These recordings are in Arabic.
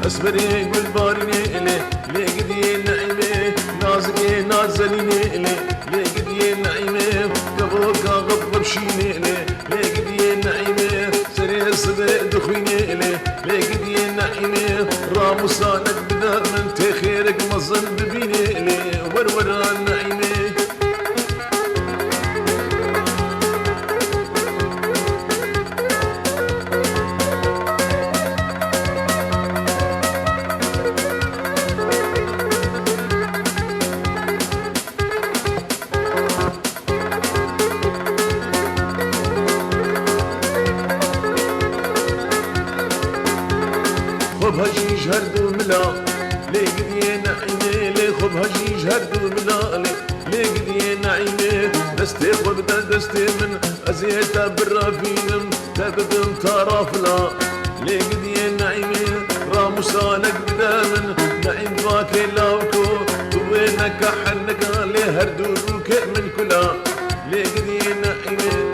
اسمري قول بارني لي قدي نعيمه نازكي نازليني لي قدي نعيمه كبوكا غضب شيني لي قدي نعيمه سري صبي دخويني لي قدي نعيمه راموسانك بدا من تخيرك مظن ببيني لي ورورا نعيمه خب هجيج هردو ملا لي قدي نعيمه لي خب هجيج هردو ملا لي قدي نعيمه دستي خب دستي من ازيتا بالرافينم تبدم طرافلا لي قدي نعيمه راموسانك بدا من نعيم باكي لاوكو وينك حنك لي هردو روك من كلا لي قدي نعيمه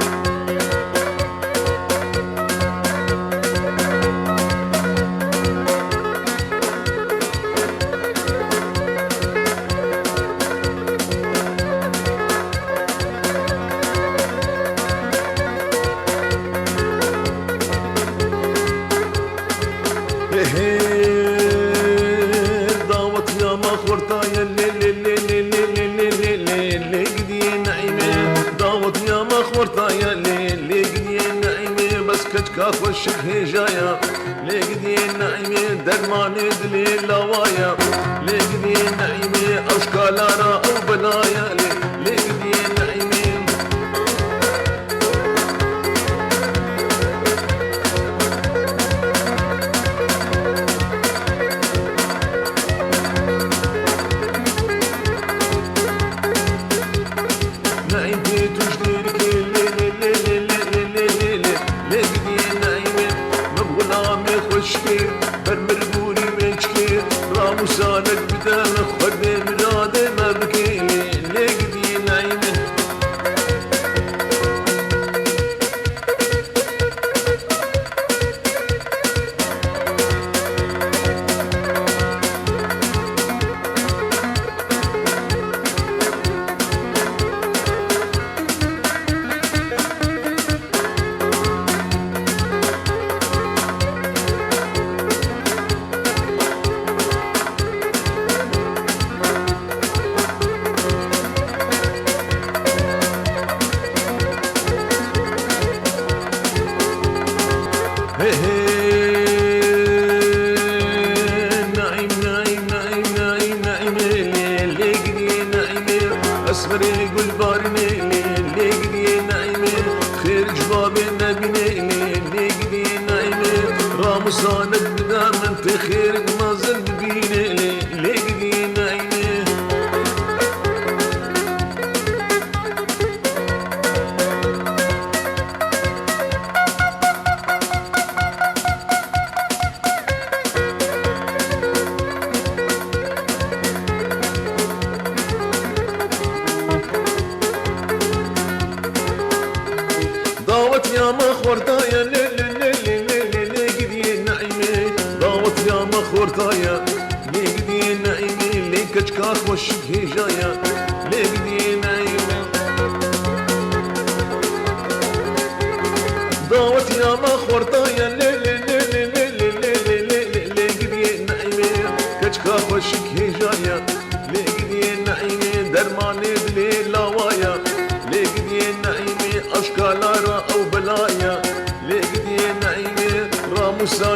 دعوت يا مخورتا يا لي قدي نعيمه دعوت يا مخورتا يا لي قدي نعيمه بس كتكاف وشك هجايا لي قدي نعيمه درماني دلي لوايا لي قدي نعيمه اشكالارا او بلايا لي قدي نعيمه برمربوني من شكير راموسانك بدا خدني مرادي ما بكيني لي قدي نعيمه نعيم نعيم نعيم نعيم نعيم لي قدي نعيمه اسمري قول بارني لي قدي نعيمه خير جباب النبي لي قدي نعيمه راموسانك بدا من تخيرك ما زل ببيني لي قدي نعيمه دعوت يا مخورتا يا لي قدي نعيمه دعوت يا مخورتا يا لي قدي نعيمه لي كشكاك وشك هجايا لي قدي نعيمه دعوت يا مخورتا يا لي قدي نعيمه كشكاك وشك هجايا لي قدي نعيمه درماني دلي لوايا لي قدي نعيمه اشكالارا او بلايا لي قدي نعيمه راموسا